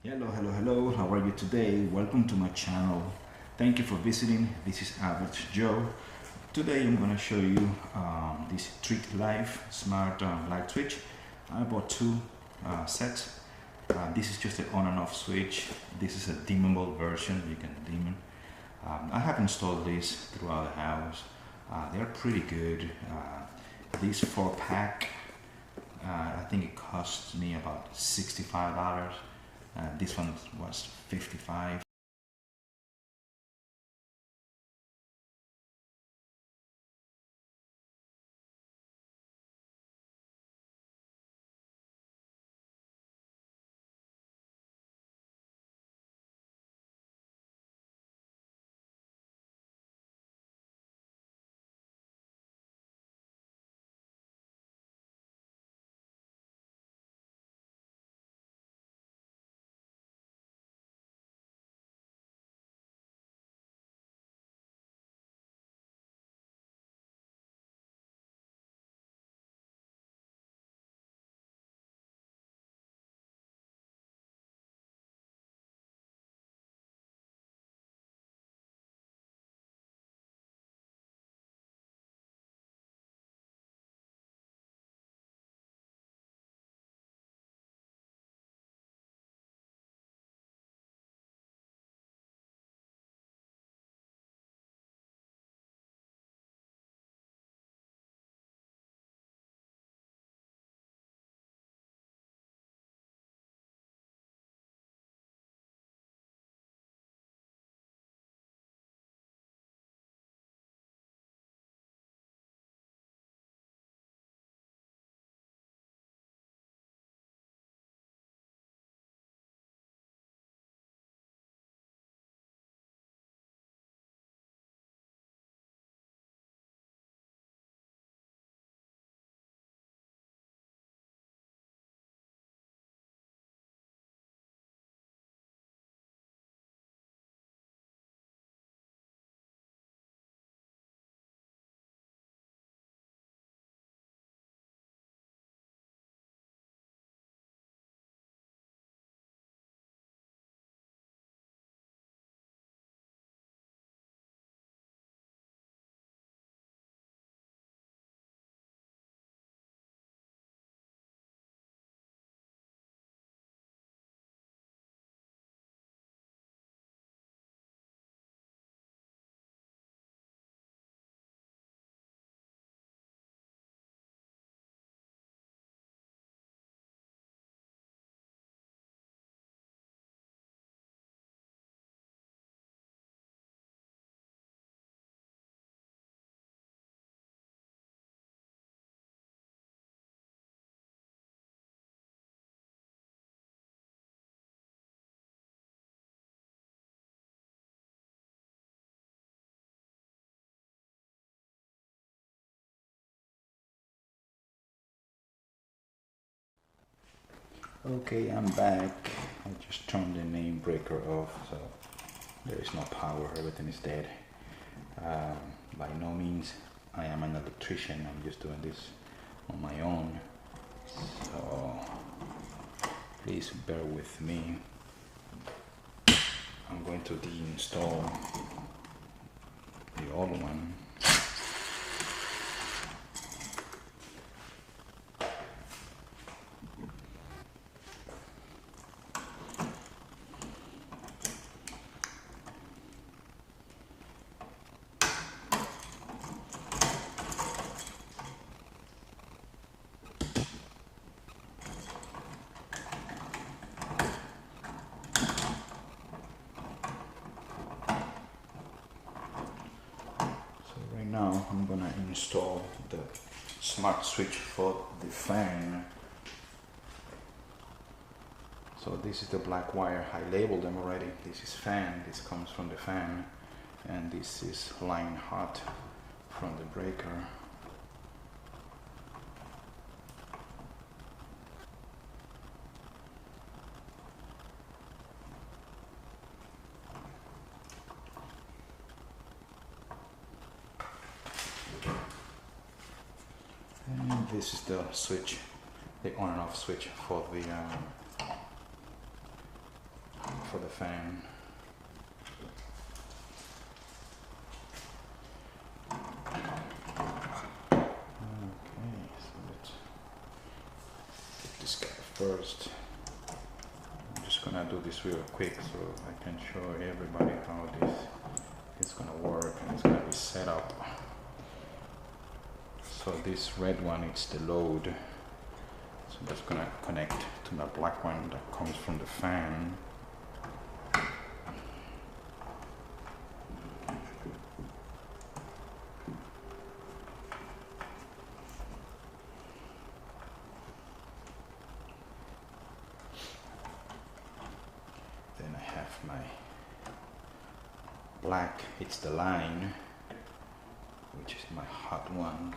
Hello, how are you today? Welcome to my channel. Thank you for visiting. This is Average Joe. Today I'm going to show you this Treatlife smart light switch. I bought two sets. This is just an on and off switch. This is a dimmable version, you can dim it. I have installed this throughout the house. They're pretty good. This 4-pack, I think it cost me about $65. This one was 55. Okay, I'm back. I just turned the main breaker off, so there is no power, everything is dead. By no means I am an electrician, I'm just doing this on my own, so please bear with me. I'm going to deinstall the old one. Now I'm gonna install the smart switch for the fan. So this is the black wire, I labeled them already. This is fan, this comes from the fan, and this is line hot from the breaker. And this is the switch, the on and off switch for the for the fan. Okay, so let's take this guy first. I'm just gonna do this real quick so I can show everybody how this is gonna work and it's gonna be set up. So this red one, it's the load. So that's gonna connect to my black one that comes from the fan. Then I have my black, it's the line, which is my hot one.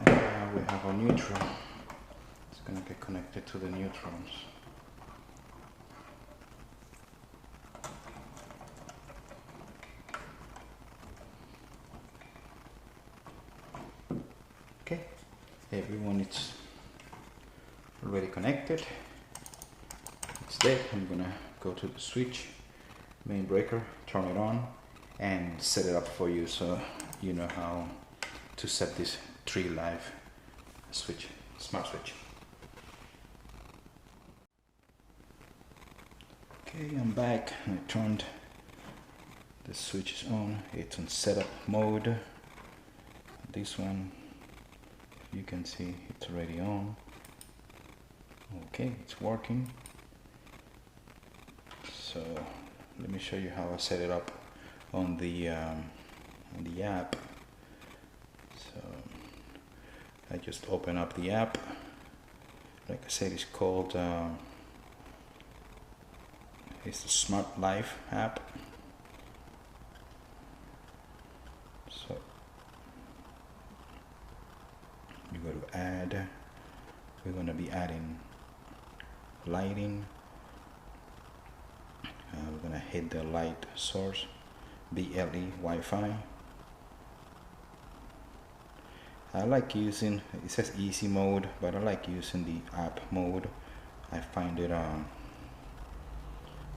And we have our neutral. It's going to get connected to the neutrons. Okay, everyone is already connected. It's dead. I'm gonna go to the switch, main breaker, turn it on, and set it up for you so you know how to set this Treatlife switch, smart switch. Okay, I'm back. I turned the switches on. It's on setup mode. This one, you can see it's already on. Okay, it's working. So let me show you how I set it up on the app. So I just open up the app. Like I said, it's called it's the Treatlife app. So you go to add. We're going to be adding lighting. We're going to hit the light source, BLE Wi-Fi. I like using, it says easy mode, but I like using the app mode. I find it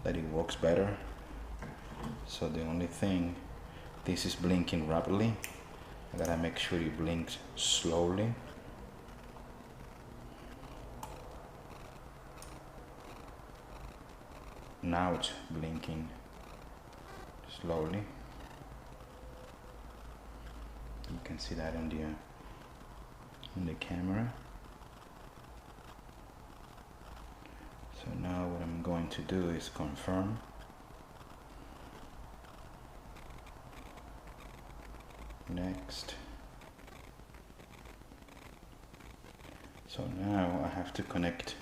that it works better. So the only thing, this is blinking rapidly. I gotta make sure it blinks slowly. Now it's blinking slowly. You can see that on the camera. So now what I'm going to do is confirm. Next. So now I have to connect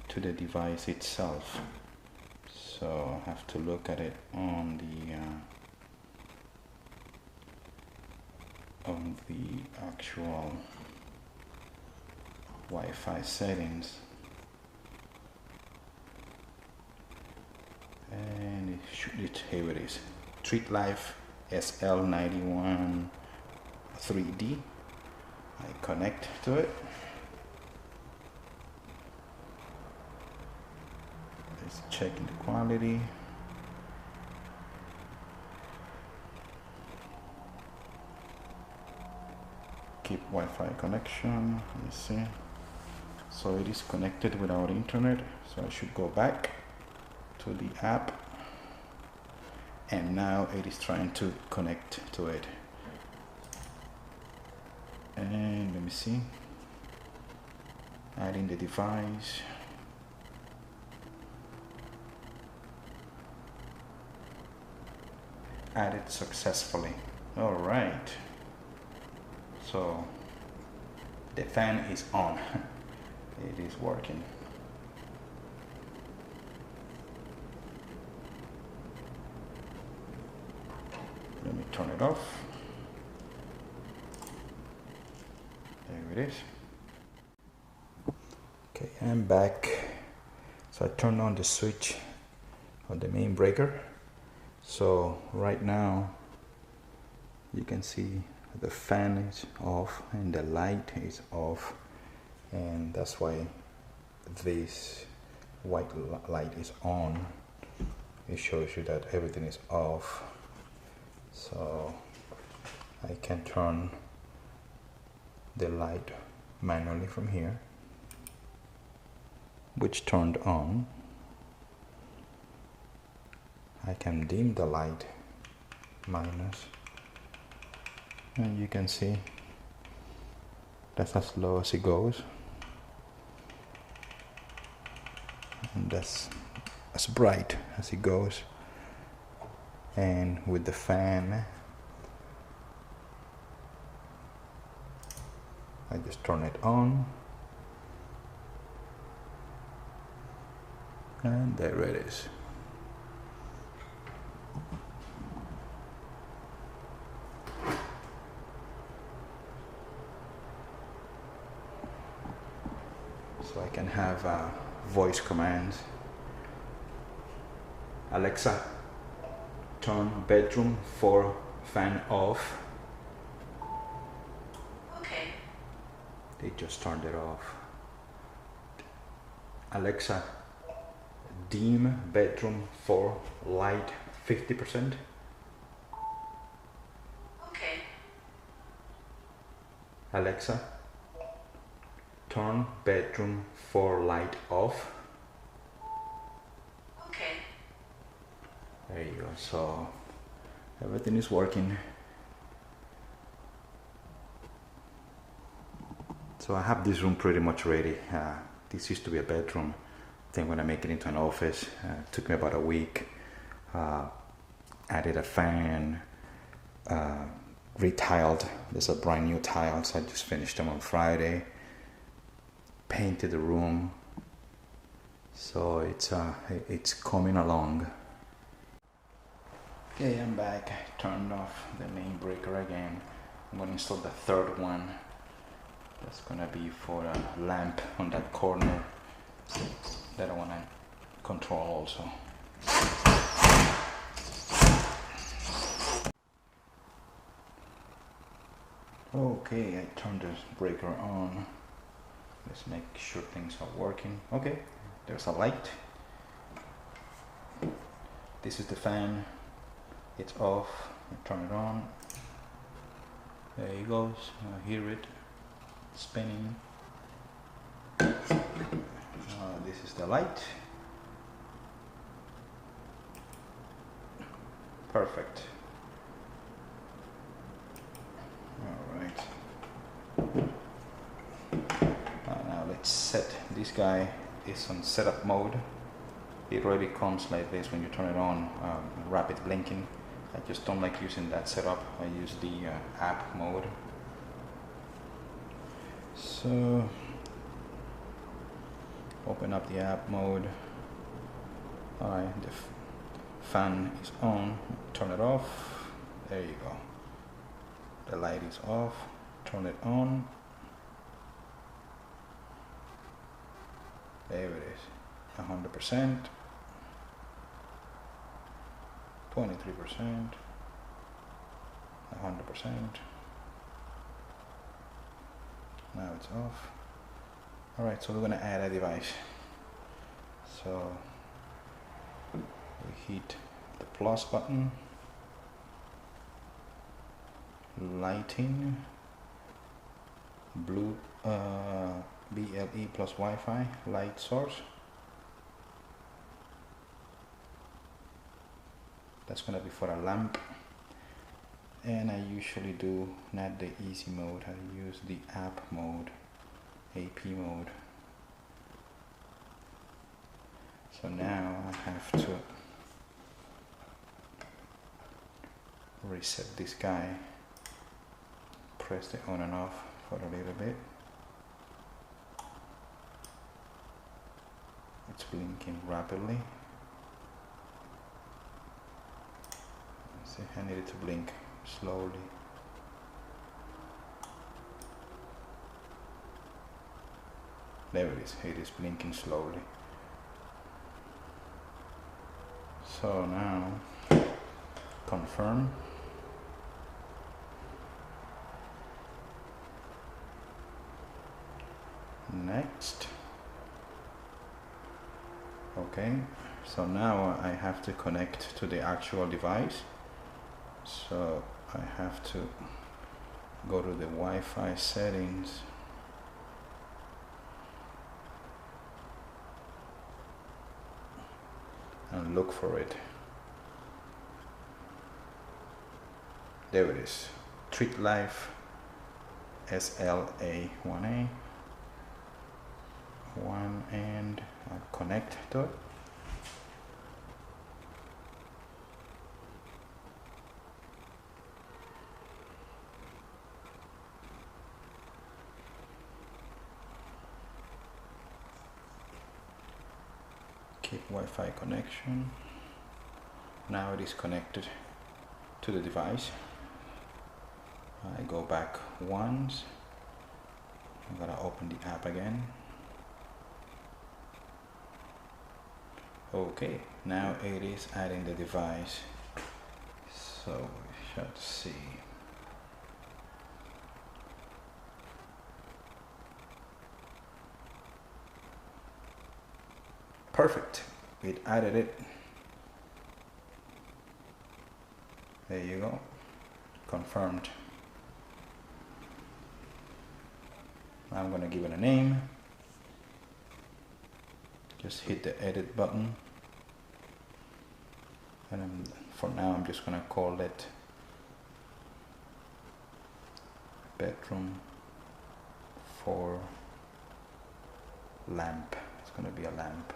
to the device itself. So I have to look at it on the actual Wi-Fi settings, and here it is, Treatlife SL91 3D. I connect to it. Let's check the quality. Keep Wi-Fi connection. Let me see. So it is connected without internet. So I should go back to the app. And now it is trying to connect to it. And let me see. Adding the device. Added successfully. All right. So the fan is on. It is working. Let me turn it off. There it is. Okay, I'm back. So I turned on the switch of the main breaker. So right now you can see the fan is off and the light is off, and that's why this white light is on. It shows you that everything is off. So I can turn the light manually from here, which turned on. I can dim the light, minus, and you can see that's as low as it goes, and that's as bright as it goes. And with the fan, I just turn it on, and there it is. So I can have voice commands. Alexa, turn bedroom floor fan off. Okay. They just turned it off. Alexa, dim bedroom floor light 50%. Okay. Alexa, turn bedroom floor light off. Okay. There you go. So everything is working. So I have this room pretty much ready. This used to be a bedroom. I think when I make it into an office, it took me about a week. Added a fan, retiled. There's a brand new tiles. I just finished them on Friday. Painted the room. So it's coming along. Okay, I'm back. I turned off the main breaker again. I'm going to install the third one. That's going to be for a lamp on that corner that I want to control also. Okay, I turned the breaker on. Let's make sure things are working. Okay, there's a light. This is the fan. It's off. I turn it on. There it goes. I hear it spinning. This is the light. Perfect. All right. Now let's set. This guy is on setup mode. It already comes like this when you turn it on, rapid blinking. I just don't like using that setup. I use the app mode. So open up the app mode. Alright, the fan is on. Turn it off. There you go. The light is off. Turn it on. There it is. 100%. 23%. 100%. Now it's off. Alright, so we're going to add a device. So we hit the plus button, lighting, blue BLE plus Wi-Fi, light source. That's going to be for a lamp. And I usually do not the easy mode, I use the app mode, AP mode. So now I have to reset this guy, press the on and off for a little bit. It's blinking rapidly. See, I need it to blink slowly. There it is blinking slowly. So now confirm. Next. Okay, so now I have to connect to the actual device. So I have to go to the Wi-Fi settings. And look for it. There it is. Treatlife SLA1A. And I'll connect to it. Keep Wi-Fi connection. Now it is connected to the device. I go back once. I'm gonna open the app again. Okay, now it is adding the device. So we should see. Perfect, it added it. There you go, confirmed. I'm gonna give it a name. Just hit the edit button. And for now I'm just gonna call it bedroom for lamp. It's gonna be a lamp.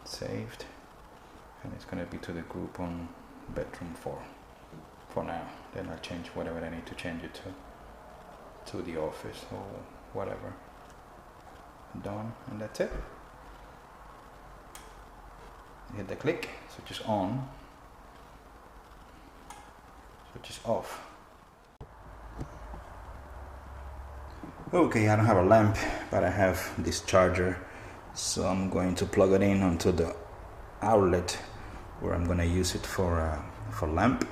Saved, and it's going to be to the group on bedroom 4 for now. Then I'll change whatever I need to change it to the office or whatever. Done, and that's it. Hit the click, switch is on, switch is off. Okay, I don't have a lamp, but I have this charger. So I'm going to plug it in onto the outlet where I'm going to use it for lamp.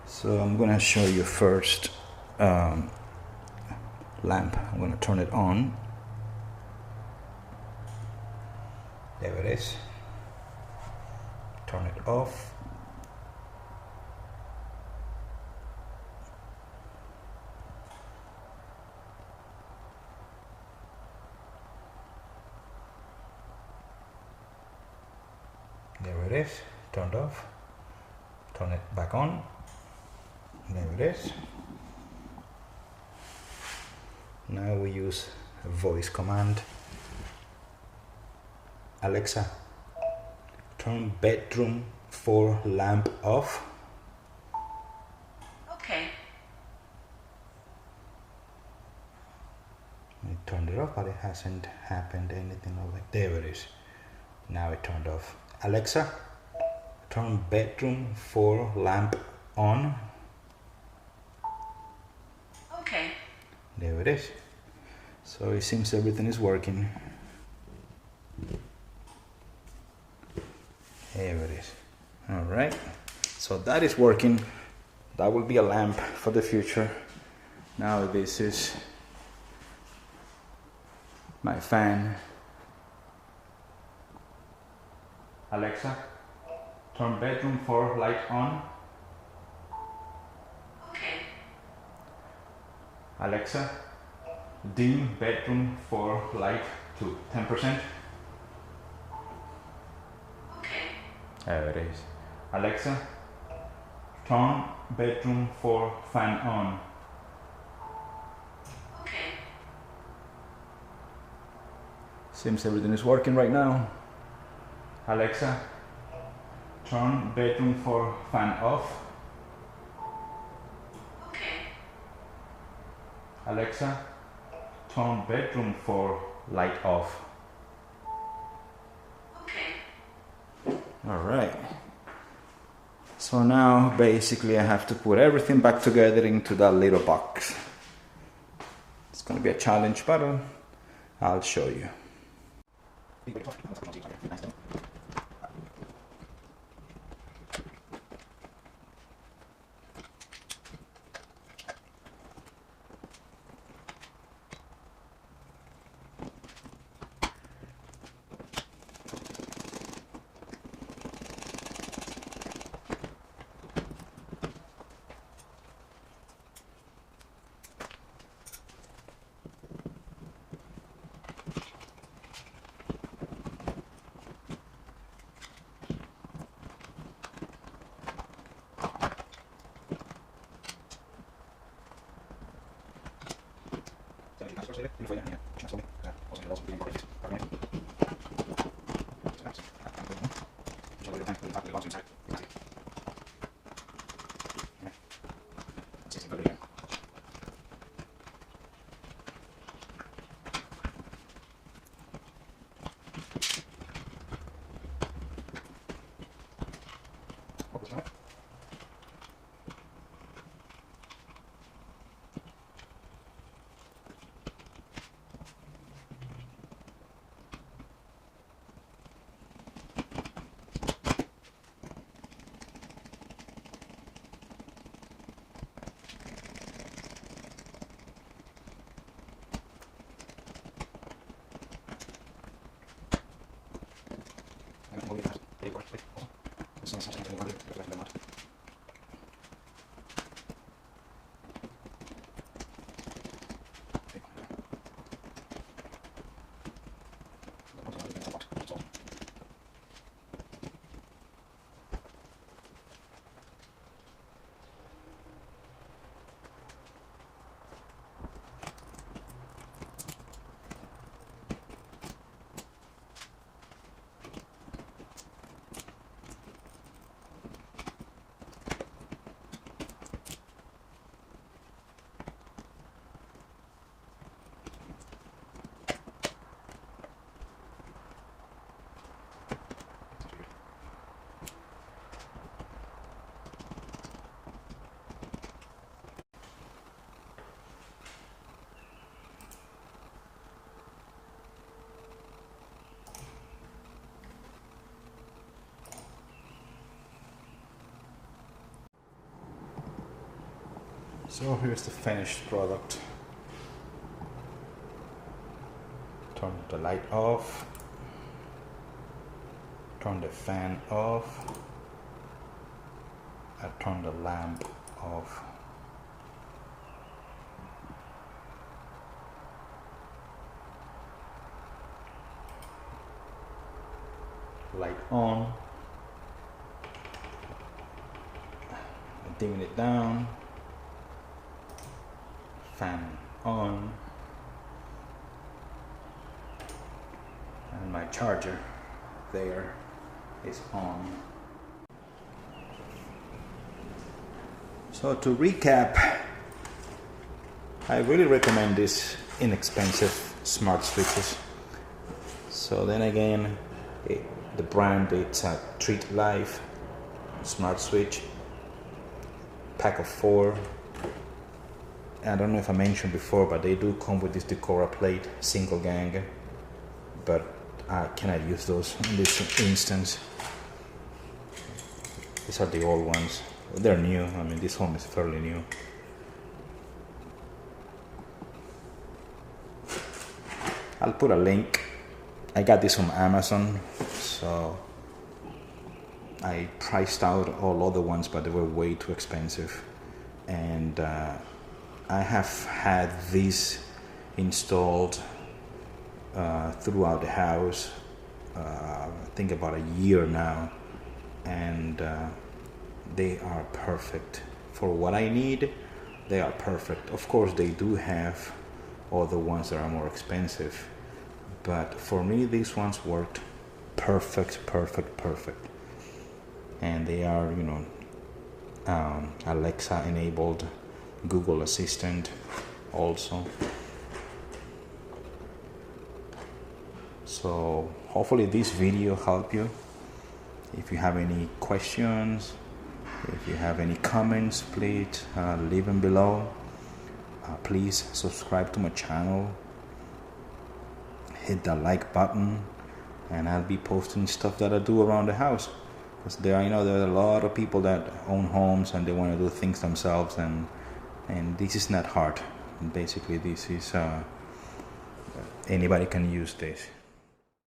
So I'm going to show you first lamp. I'm going to turn it on. There it is. Turn it off. There it is, turned off. Turn it back on. There it is. Now we use a voice command. Alexa, turn bedroom for lamp off. Okay. It turned it off, but it hasn't happened anything over there. It is. Now it turned off. Alexa, turn bedroom for lamp on. Okay. There it is. So it seems everything is working. There it is. All right. So that is working. That will be a lamp for the future. Now this is my fan. Alexa, turn bedroom for light on. Okay. Alexa, dim bedroom for light to 10%. Okay. There it is. Alexa, turn bedroom for fan on. Okay. Seems everything is working right now. Alexa, turn bedroom for fan off. Okay. Alexa, turn bedroom for light off. Okay. All right. So now basically I have to put everything back together into that little box. It's going to be a challenge, but I'll show you. So here's the finished product. Turn the light off, turn the fan off, and turn the lamp off. Light on, dimming it down, fan on, and my charger there is on. So to recap, I really recommend these inexpensive smart switches. So then again, the brand, it's a Treatlife smart switch, pack of 4. I don't know if I mentioned before, but they do come with this Decora plate, single gang, but I cannot use those in this instance. These are the old ones. They're new. I mean, this home is fairly new. I'll put a link. I got this from Amazon, so I priced out all other ones, but they were way too expensive. And I have had this installed throughout the house, I think about a year now, and they are perfect for what I need. They are perfect. Of course, they do have other ones that are more expensive, but for me these ones worked perfect. And they are, you know, Alexa enabled, Google Assistant also. So hopefully this video helped you. If you have any questions, if you have any comments, please leave them below. Please subscribe to my channel, hit the like button, and I'll be posting stuff that I do around the house, because I know there are a lot of people that own homes and they want to do things themselves, and this is not hard. Basically, this is anybody can use this.